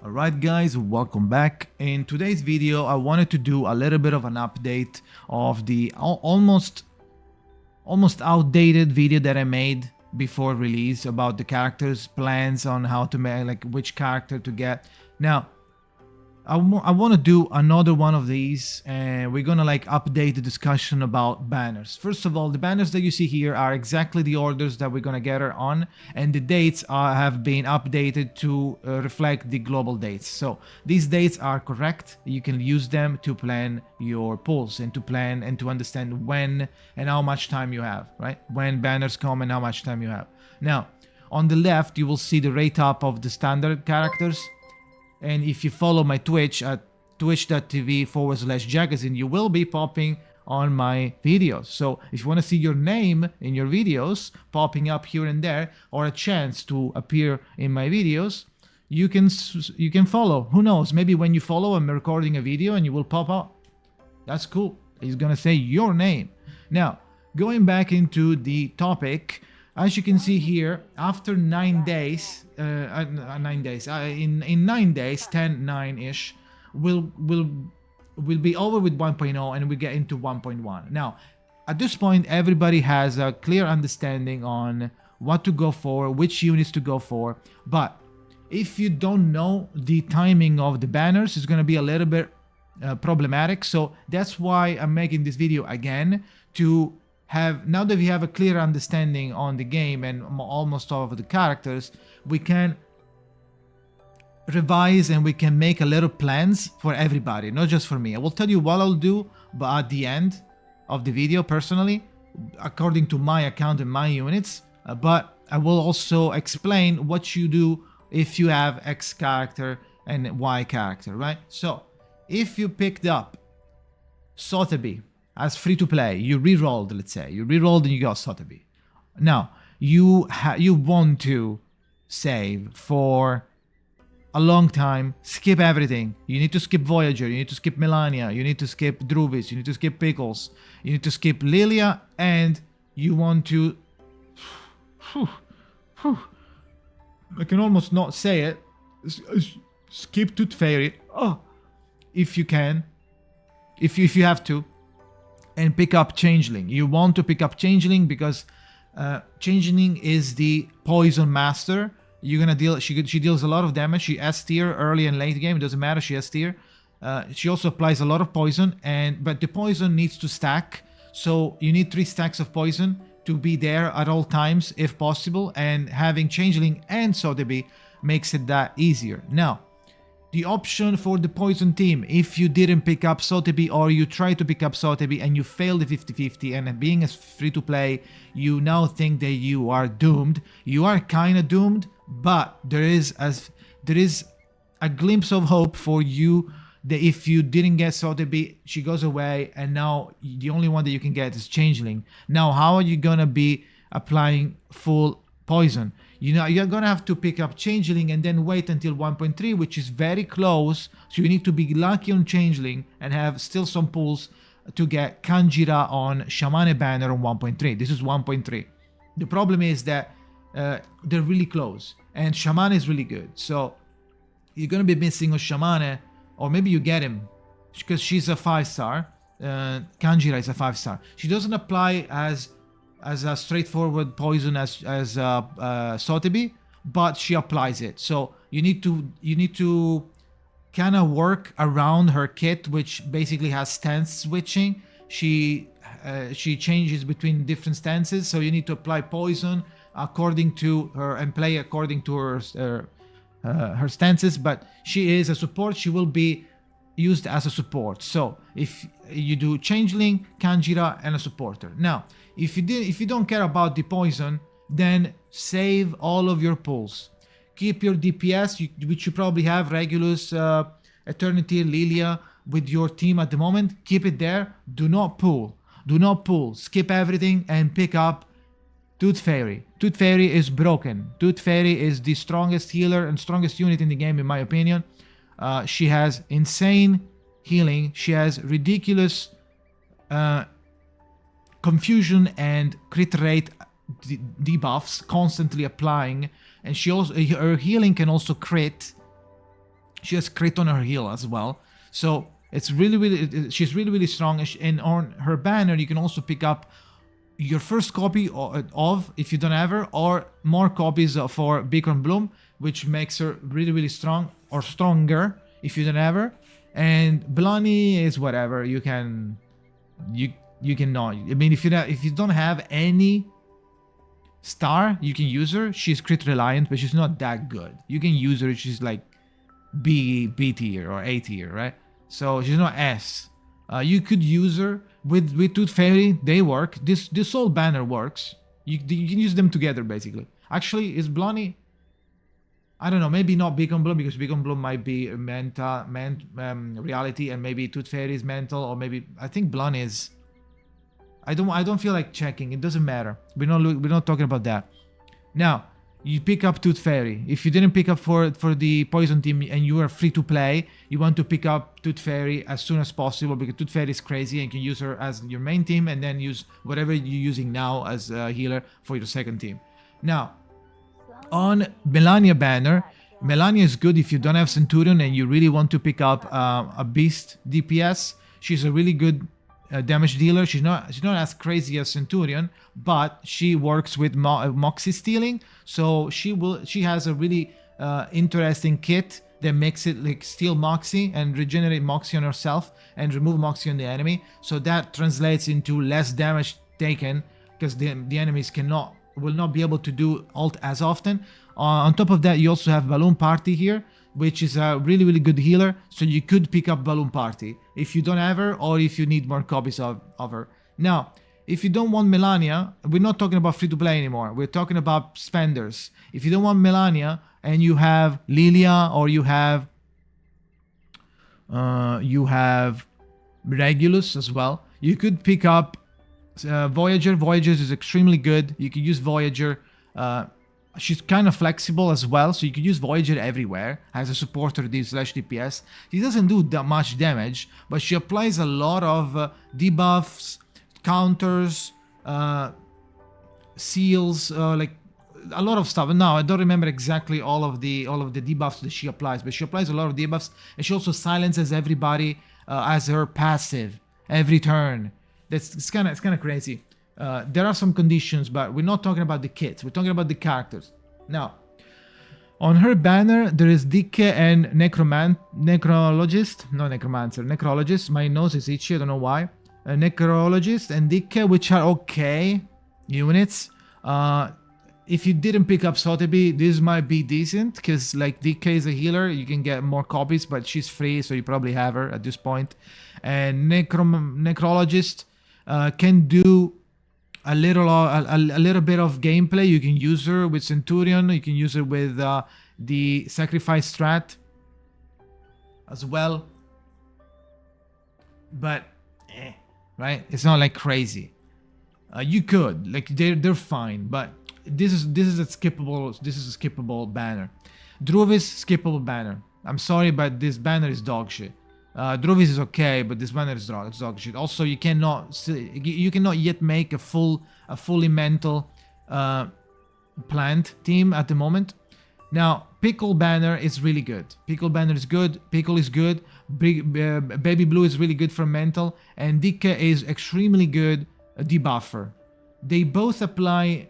Alright guys, welcome back. In today's video I wanted to do a little bit of an update of the almost outdated video that I made before release about the characters, plans on how to make, like which character to get. Now I want to do another one of these, and we're gonna like update the discussion about banners. First of all, the banners that you see here are exactly the orders that we're gonna get her on, and the dates have been updated to reflect the global dates. So these dates are correct. You can use them to plan your pulls and to plan and to understand when and how much time you have, right? When banners come and how much time you have. Now, on the left, you will see the rate up of the standard characters. And if you follow my Twitch at twitch.tv/Jakazin, you will be popping on my videos. So if you want to see your name in your videos popping up here and there, or a chance to appear in my videos, you can follow. Who knows? Maybe when you follow, I'm recording a video and you will pop up. That's cool. He's gonna say your name. Now, going back into the topic. As you can see here, after 9 days, in 9 days, 9-ish, we'll be over with 1.0 and we get into 1.1. Now, at this point, everybody has a clear understanding on what to go for, which units to go for. But if you don't know the timing of the banners, it's going to be a little bit problematic. So that's why I'm making this video again to now that we have a clear understanding on the game and almost all of the characters, we can revise and we can make a little plans for everybody, not just for me. I will tell you what I'll do, but at the end of the video personally, according to my account and my units, but I will also explain what you do if you have X character and Y character, right? So if you picked up Sobe as free to play, you re-rolled, let's say. You re-rolled and you got Sobe. Now, you want to save for a long time, skip everything. You need to skip Voyager, you need to skip Melania, you need to skip Drusus, you need to skip Pickles, you need to skip Lilia, and you want to... I can almost not say it. Skip Tooth Fairy. Oh, if you can. If you have to. And pick up Changeling. You want to pick up Changeling because Changeling is the poison master. You're gonna deal. She deals a lot of damage. She S tier early and late game. It doesn't matter. She S tier. She also applies a lot of poison, but the poison needs to stack. So you need 3 stacks of poison to be there at all times if possible. And having Changeling and Sobe makes it that easier. Now, the option for the poison team, if you didn't pick up Sobe or you try to pick up Sobe and you fail the 50-50 and being a free-to-play, you now think that you are doomed. You are kind of doomed, but there is a glimpse of hope for you that if you didn't get Sobe, she goes away and now the only one that you can get is Changeling. Now, how are you going to be applying full poison? You know, you're gonna have to pick up Changeling and then wait until 1.3, which is very close. So you need to be lucky on Changeling and have still some pulls to get Kanjira on Shamane banner on 1.3. This is 1.3. The problem is that they're really close and Shamane is really good. So you're gonna be missing on Shamane, or maybe you get him because she's a 5-star. Kanjira is a 5-star. She doesn't apply as a straightforward poison as Sobe, but she applies it. So you need to kind of work around her kit, which basically has stance switching. She changes between different stances, so you need to apply poison according to her and play according to her stances. But she is a support. She will be used as a support. So if you do Changeling, Kanjira, and a supporter. Now, if you don't care about the poison, then save all of your pulls. Keep your DPS, which you probably have, Regulus, Eternity, Lilia, with your team at the moment. Keep it there. Do not pull. Do not pull. Skip everything and pick up Tooth Fairy. Tooth Fairy is broken. Tooth Fairy is the strongest healer and strongest unit in the game, in my opinion. She has insane healing. She has ridiculous confusion and crit rate debuffs constantly applying, and she also, her healing can also crit She has crit on her heal as well. So it's she's really strong. And on her banner, you can also pick up your first copy of, if you don't have her, or more copies for Beacon Bloom, which makes her really strong, or stronger if you don't have her. And Blondie is whatever. You can not. I mean, if you don't have any star, you can use her. She's crit reliant, but she's not that good. You can use her. She's like B tier or A tier, right? So she's not S. You could use her with Tooth Fairy. They work. This whole banner works. You can use them together basically. Actually, is Blondie? I don't know. Maybe not Beacon Bloom, because Beacon Bloom might be reality, and maybe Tooth Fairy is mental, or maybe I think Blondie is. I don't feel like checking. It doesn't matter. We're not talking about that. Now, you pick up Tooth Fairy. If you didn't pick up for the Poison team and you are free to play, you want to pick up Tooth Fairy as soon as possible, because Tooth Fairy is crazy and you can use her as your main team, and then use whatever you're using now as a healer for your second team. Now, on Melania banner, Melania is good if you don't have Centurion and you really want to pick up a beast DPS. She's a really good damage dealer. She's not as crazy as Centurion, but she works with Moxie stealing, so she has a really interesting kit that makes it like steal Moxie and regenerate Moxie on herself and remove Moxie on the enemy. So that translates into less damage taken, because the enemies will not be able to do ult as often. On top of that, you also have Balloon Party here, which is a really good healer. So you could pick up Balloon Party if you don't have her, or if you need more copies of her. Now, if you don't want Melania, we're not talking about free to play anymore. We're talking about spenders. If you don't want Melania and you have Lilia, or you have Regulus as well, you could pick up Voyager. Voyager is extremely good. You can use Voyager. She's kind of flexible as well, so you can use Voyager everywhere as a supporter /DPS. She doesn't do that much damage, but she applies a lot of debuffs, counters, seals, like a lot of stuff. Now I don't remember exactly all of the debuffs that she applies, but she applies a lot of debuffs, and she also silences everybody as her passive every turn. It's kind of crazy. There are some conditions, but we're not talking about the kits. We're talking about the characters. Now, on her banner, there is Dike and Necrologist. No, Necromancer. Necrologist. My nose is itchy. I don't know why. Necrologist and Dike, which are okay units. If you didn't pick up Sotheby, this might be decent, because like Dike is a healer. You can get more copies, but she's free, so you probably have her at this point. And Necrologist can do a little bit of gameplay. You can use her with Centurion. You can use her with the sacrifice strat as well. But right, it's not like crazy. You could, like, they're fine, but this is a skippable banner. Drusus skippable banner. I'm sorry, but this banner is dog shit. Drusus is okay, but this banner is dog shit. Also, you cannot yet make a fully mental plant team at the moment. Now, Pickle banner is really good. Pickle banner is good. Pickle is good. Baby Blue is really good for mental, and Dike is extremely good debuffer. They both apply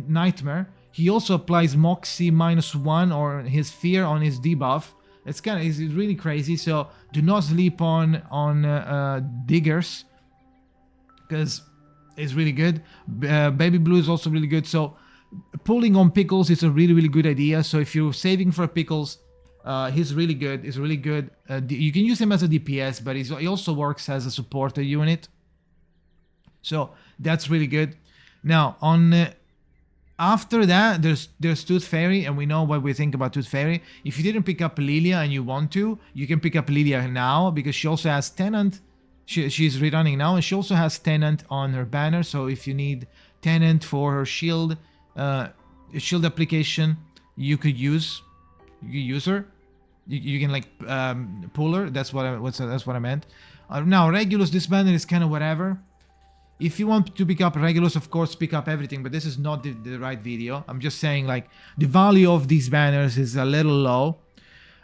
Nightmare. He also applies Moxie -1 or his fear on his debuff. It's really crazy. So do not sleep on Diggers, because it's really good. Baby Blue is also really good. So pulling on Pickles is a really good idea. So if you're saving for Pickles, he's really good. He's really good. You can use him as a DPS, but he also works as a supporter unit. So that's really good. Now after that, there's Tooth Fairy, and we know what we think about Tooth Fairy. If you didn't pick up Lilia and you want to, you can pick up Lilia now, because she also has Tenant. She's rerunning now, and she also has Tenant on her banner. So if you need Tenant for her shield application, you could use her. You can like pull her. That's what I meant. Now Regulus, this banner is kind of whatever. If you want to pick up Regulus, of course, pick up everything, but this is not the right video. I'm just saying, like, the value of these banners is a little low.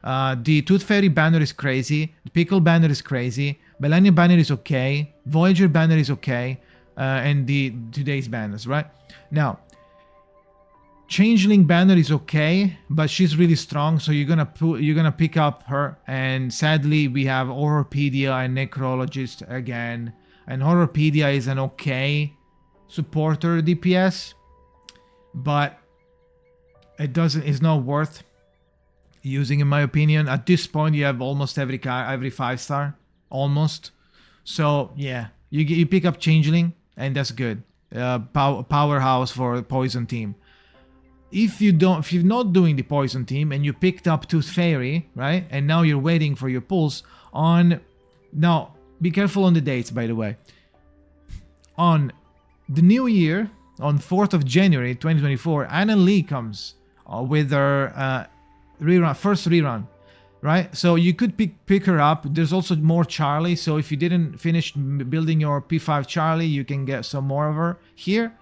The Tooth Fairy banner is crazy. The Pickle banner is crazy. Melania banner is okay. Voyager banner is okay. And the today's banners, right? Now, Changeling banner is okay, but she's really strong, so you're gonna pick up her. And sadly, we have Horrorpedia and Necrologist again. And Horrorpedia is an okay supporter DPS, but it's not worth using, in my opinion. At this point, you have almost every 5-star, almost. So yeah, you pick up Changeling, and that's good. Powerhouse for poison team. If you're not doing the poison team and you picked up Tooth Fairy, right, and now you're waiting for your pulls on. Now, be careful on the dates, by the way. On the new year, on 4th of January 2024, Anna Lee comes with her first rerun, right? So you could pick her up. There's also more Charlie, so if you didn't finish building your P5 Charlie, you can get some more of her here.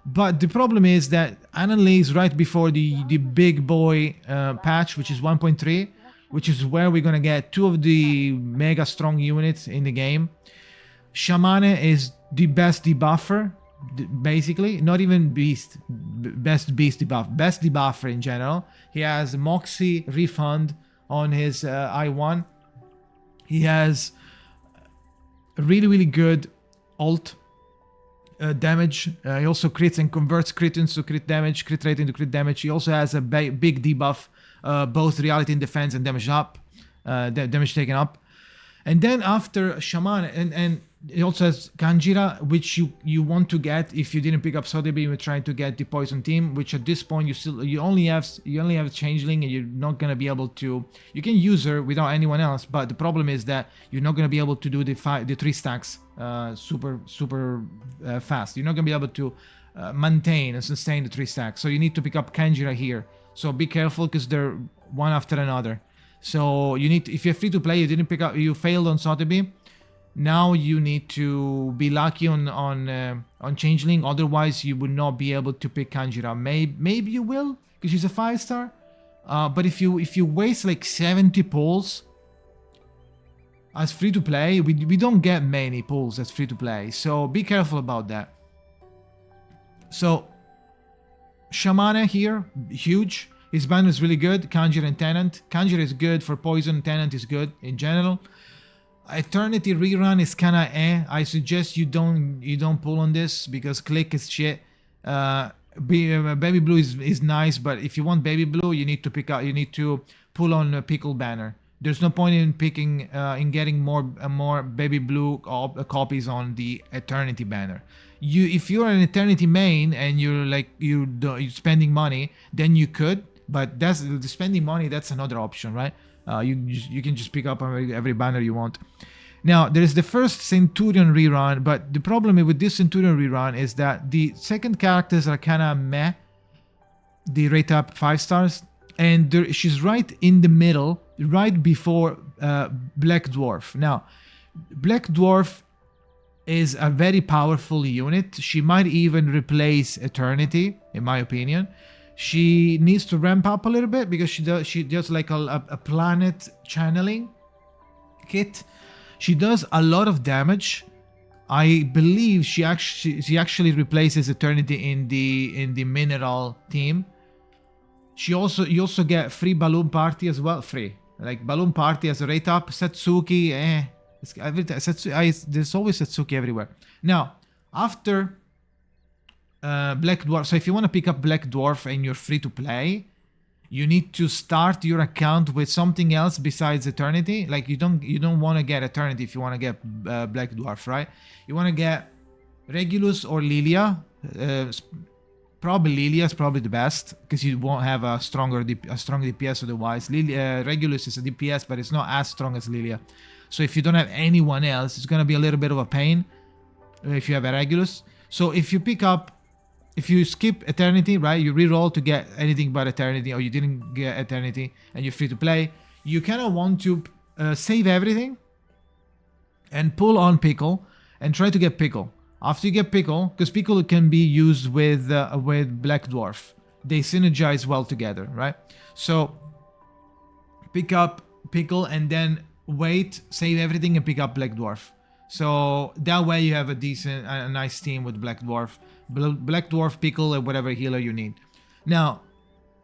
But the problem is that Anna Lee is right before the big boy patch, which is 1.3, which is where we're gonna get 2 of the mega strong units in the game. Shamane is the best debuffer, basically. Not even beast, best beast debuff, best debuffer in general. He has Moxie Refund on his I1. He has a really good ult. Damage. He also crits and converts crit into crit damage, crit rate into crit damage. He also has a big debuff, both reality and defense and damage up, damage taken up. And then after Shaman, and it also has Kanjira, which you want to get if you didn't pick up Sotheby. You were trying to get the poison team, which at this point you only have Changeling, and you're not gonna be able to. You can use her without anyone else, but the problem is that you're not gonna be able to do the 3 stacks super fast. You're not gonna be able to maintain and sustain the 3 stacks. So you need to pick up Kanjira here. So be careful because they're one after another. So you need to, if you're free to play, you failed on Sotheby. Now you need to be lucky on Changeling. Otherwise, you would not be able to pick Kanjira. Maybe you will because she's a 5-star. But if you waste like 70 pulls as free to play, we don't get many pulls as free to play. So be careful about that. So Shamana here, huge. His banner is really good. Kanjira and Tenant. Kanjira is good for poison. Tenant is good in general. Eternity Rerun is kinda I suggest you don't pull on this because click is shit. Baby Blue is nice, but if you want Baby Blue, you need to pull on a Pickle banner. There's no point in picking in getting more Baby Blue copies on the Eternity banner. If you're an Eternity main and you're spending money, then you could, but that's the spending money. That's another option, right? You can just pick up every banner you want. Now, there is the first Centurion rerun, but the problem with this Centurion rerun is that the second characters are kind of meh. They rate up 5 stars, and she's right in the middle, right before Black Dwarf. Now, Black Dwarf is a very powerful unit. She might even replace Eternity, in my opinion. She needs to ramp up a little bit because she does like a planet channeling kit. She does a lot of damage. I believe she actually replaces Eternity in the mineral team. You also get free Balloon Party as well. Free, like Balloon Party as a rate up. Satsuki, there's always Satsuki everywhere. Now after Black Dwarf. So if you want to pick up Black Dwarf and you're free to play, you need to start your account with something else besides Eternity. Like you don't want to get Eternity if you want to get Black Dwarf, right? You want to get Regulus or Lilia. Probably Lilia is probably the best because you won't have a strong DPS otherwise. Regulus is a DPS, but it's not as strong as Lilia. So if you don't have anyone else, it's gonna be a little bit of a pain if you have a Regulus. So if you skip Eternity, right, you reroll to get anything but Eternity, or you didn't get Eternity and you're free to play, you kind of want to save everything and pull on Pickle and try to get Pickle. After you get Pickle, because Pickle can be used with Black Dwarf. They synergize well together, right? So pick up Pickle, and then wait, save everything, and pick up Black Dwarf. So that way you have a nice team with Black Dwarf. Black Dwarf, Pickle, and whatever healer you need. Now,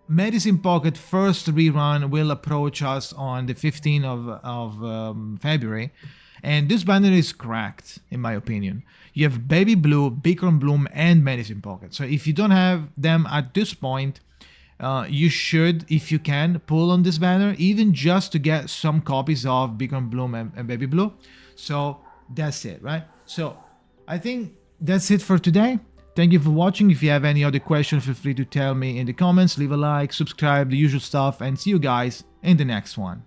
Medicine Pocket first rerun will approach us on the 15th of February. And this banner is cracked, in my opinion. You have Baby Blue, Bicorn Bloom, and Medicine Pocket. So if you don't have them at this point, you should, if you can, pull on this banner, even just to get some copies of Bicorn Bloom and Baby Blue. So that's it, right? So I think that's it for today. Thank you for watching. If you have any other questions, feel free to tell me in the comments. Leave a like, subscribe, the usual stuff, and see you guys in the next one.